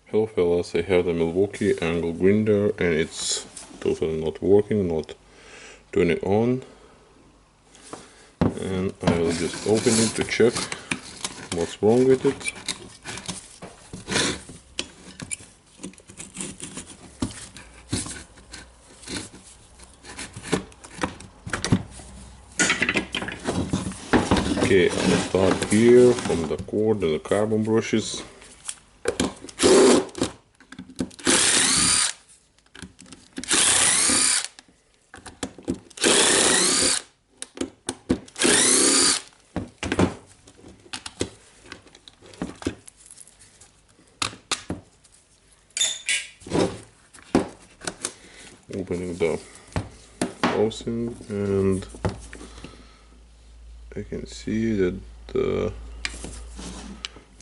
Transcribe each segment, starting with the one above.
Hello fellas, I have the Milwaukee angle grinder and it's totally not working, not turning on. And I will just open it to check what's wrong with it. Okay, I'll start here from the cord and the carbon brushes. Opening the housing, and I can see that the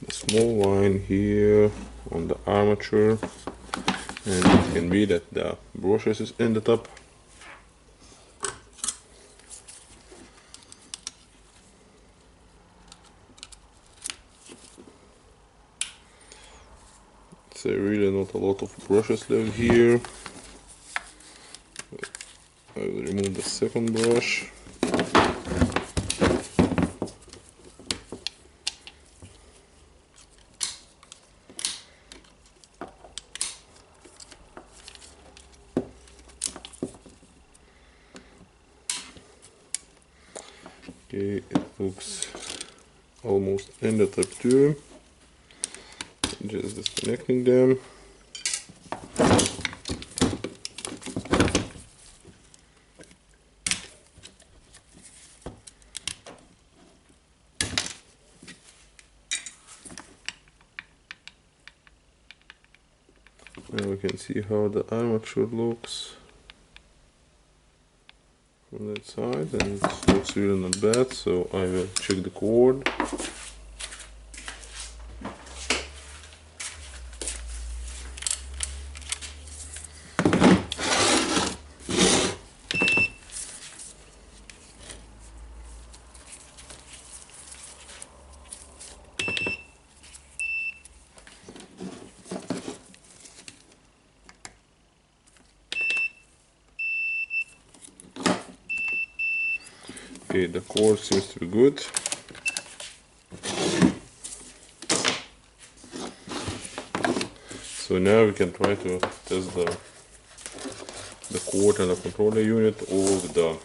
small line here on the armature, and it can be that the brushes is ended up. It's really not a lot of brushes left here. I will remove the second brush. Okay, it looks almost ended up too. Just disconnecting them. Now we can see how the armature looks from that side, and it looks really not bad, so I will check the cord. Okay, the cord seems to be good. So now we can try to test the cord and the controller unit all with the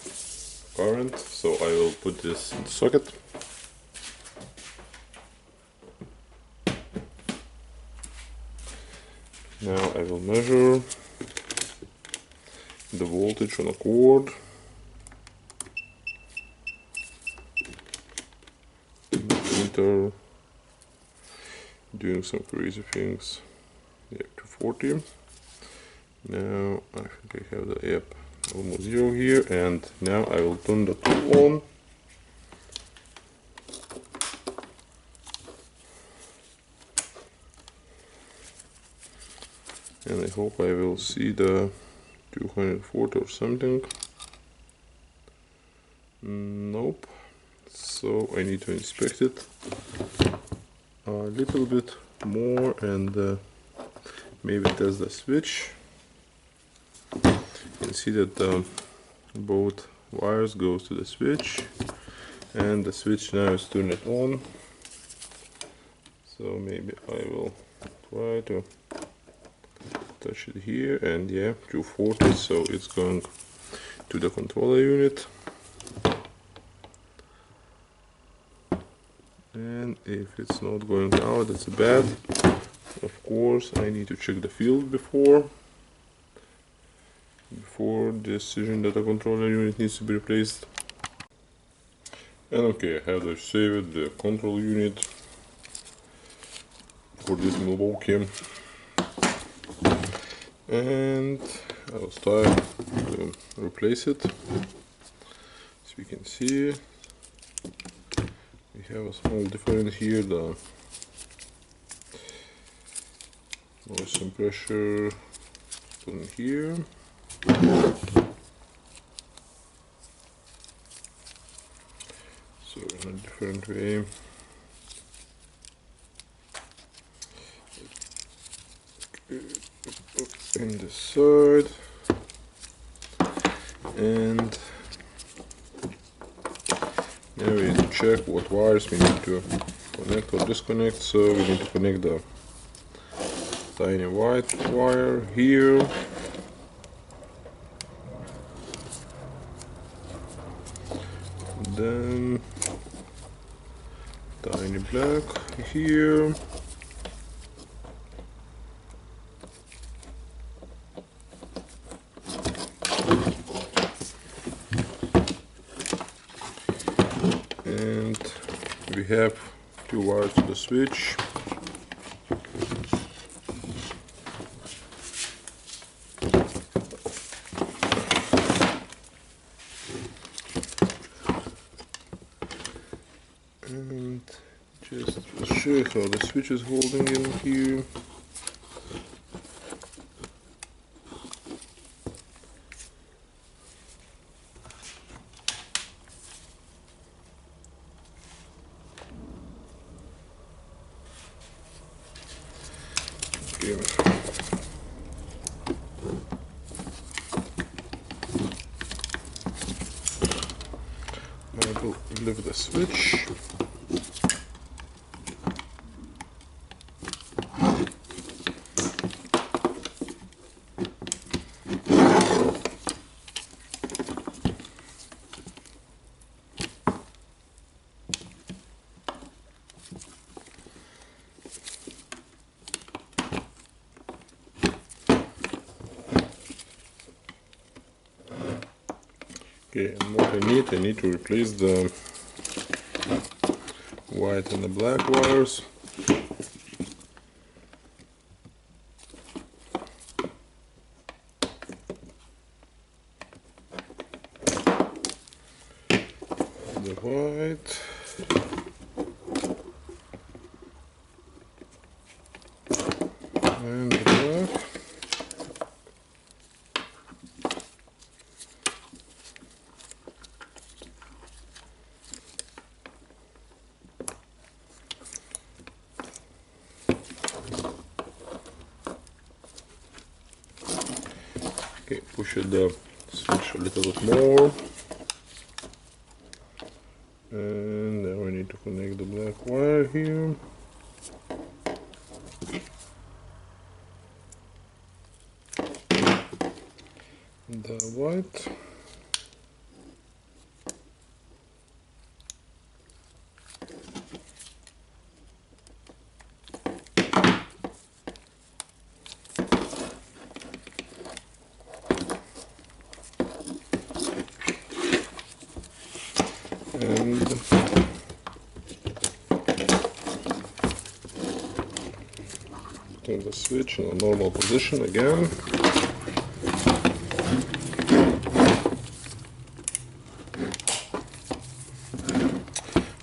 current. So I will put this in the socket. Now I will measure the voltage on the cord. Meter, doing some crazy things. Yeah, 240. Now I think I have the app almost 0 here, and now I will turn the tool on. And I hope I will see the 240 or something. Nope. So I need to inspect it a little bit more and maybe test the switch. You can see that both wires goes to the switch, and the switch now is turned on. So maybe I will try to touch it here, and yeah, 240, so it's going to the controller unit. And if it's not going out, that's bad. Of course, I need to check the field before decision that the controller unit needs to be replaced. And okay, I have to save the control unit for this Milwaukee, and I'll start to replace it. As we can see, we have a small difference here, the noise and pressure in here. So in a different way, in the side, and now we need to check what wires we need to connect or disconnect. So we need to connect the tiny white wire here, then tiny black here, and we have two wires to the switch. And just show you how the switch is holding in here. Okay. I will lift the switch. Okay, and what I need to replace the white and the black wires. The white and the black. Okay, push the switch a little bit more, and then we need to connect the black wire here. The white. And turn the switch in a normal position again.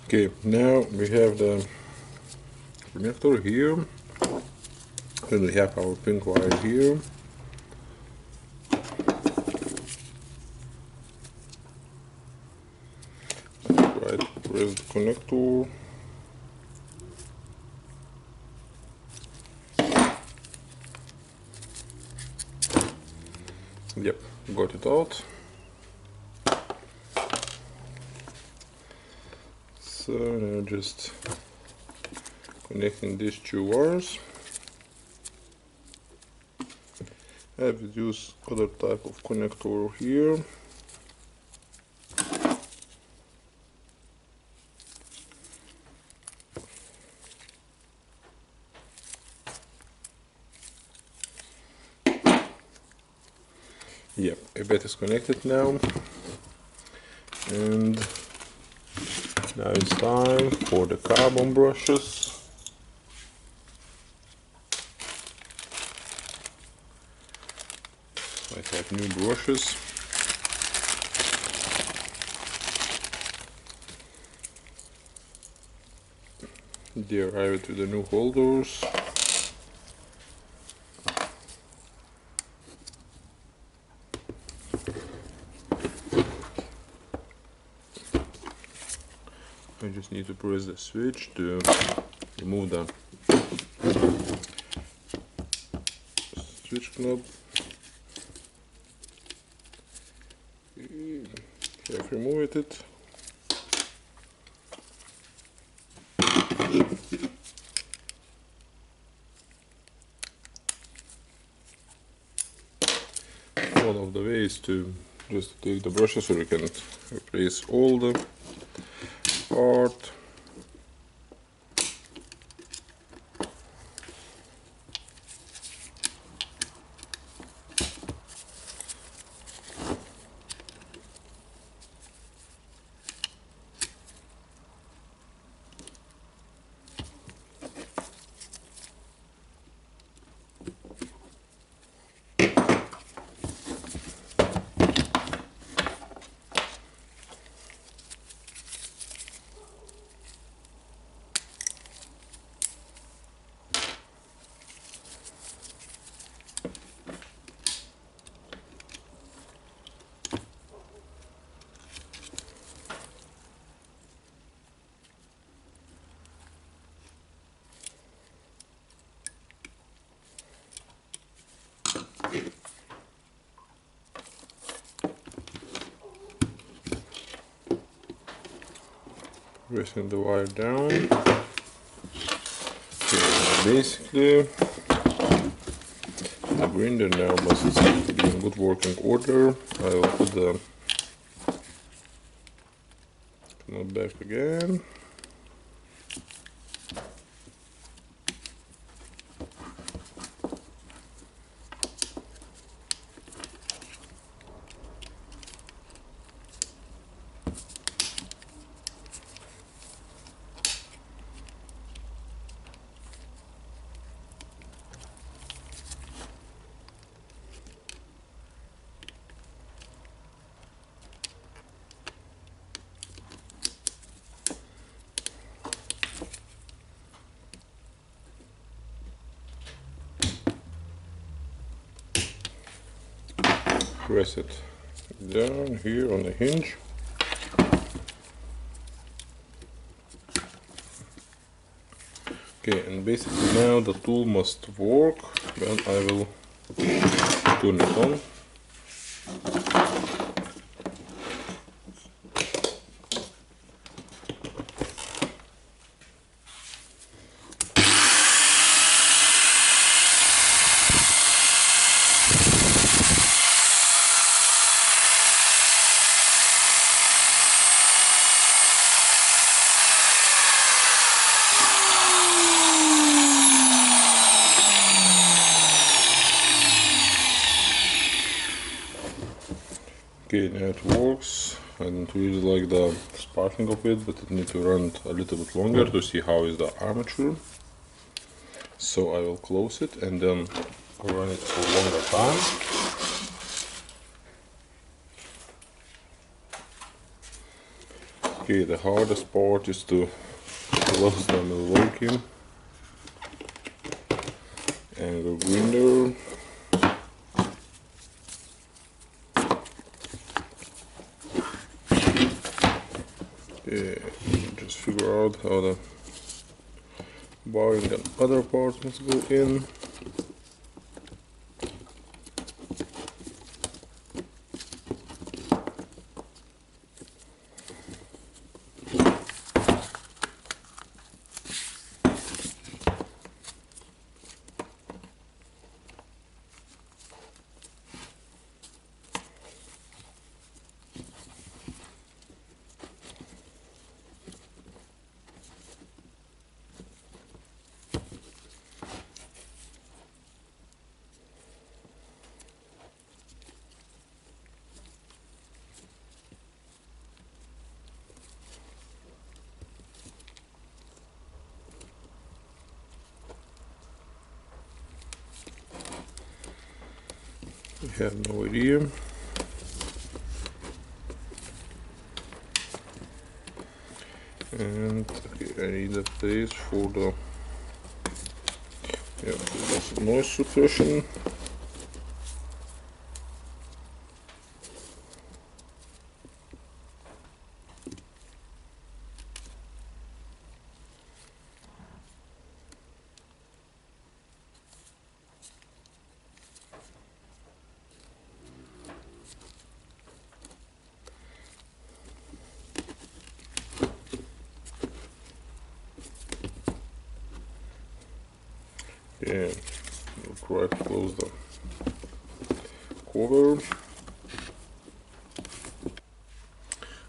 Okay, now we have the connector here, and we have our pink wire here. Right, press the connector. Yep, got it out. So now just connecting these two wires. I have used other type of connector here. Yep, a bit is connected now, and now it's time for the carbon brushes. I have new brushes. They arrived with the new holders. I just need to press the switch to remove the switch knob. remove it. One of the ways to just take the brushes so you can replace all the part. Pressing the wire down. Okay, basically the grinder now must be in good working order. I will put the knot back again. Press it down here on the hinge. Okay, and basically now the tool must work. Then I will turn it on. Okay, now it works. I don't really like the sparking of it, but it needs to run a little bit longer to see how is the armature. So I will close it and then run it for a longer time. Okay, the hardest part is to close the Milwaukee angle grinder. Just figure out how the bearing and other parts must go in. I have no idea. And okay, I need a place for the noise suppression. Okay, we'll try to close the cover.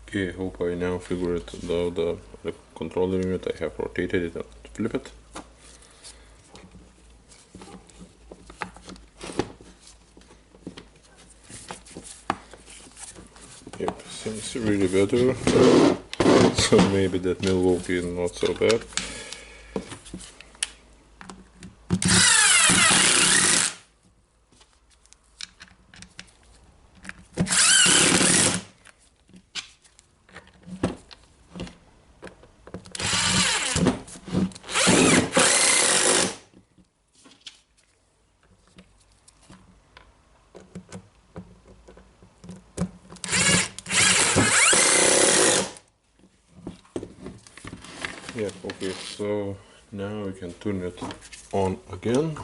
Okay, I hope I now figured out the controller unit. I have rotated it and flip it. Yep, seems really better. So maybe that Milwaukee is not so bad. Yeah, okay, so now we can turn it on again.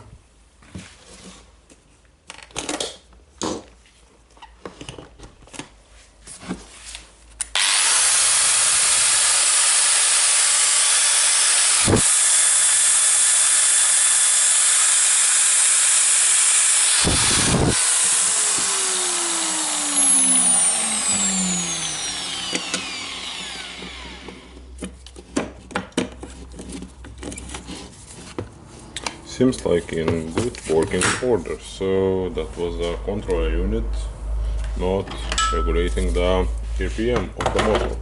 Seems like in good working order. So that was the controller unit, not regulating the RPM of the motor.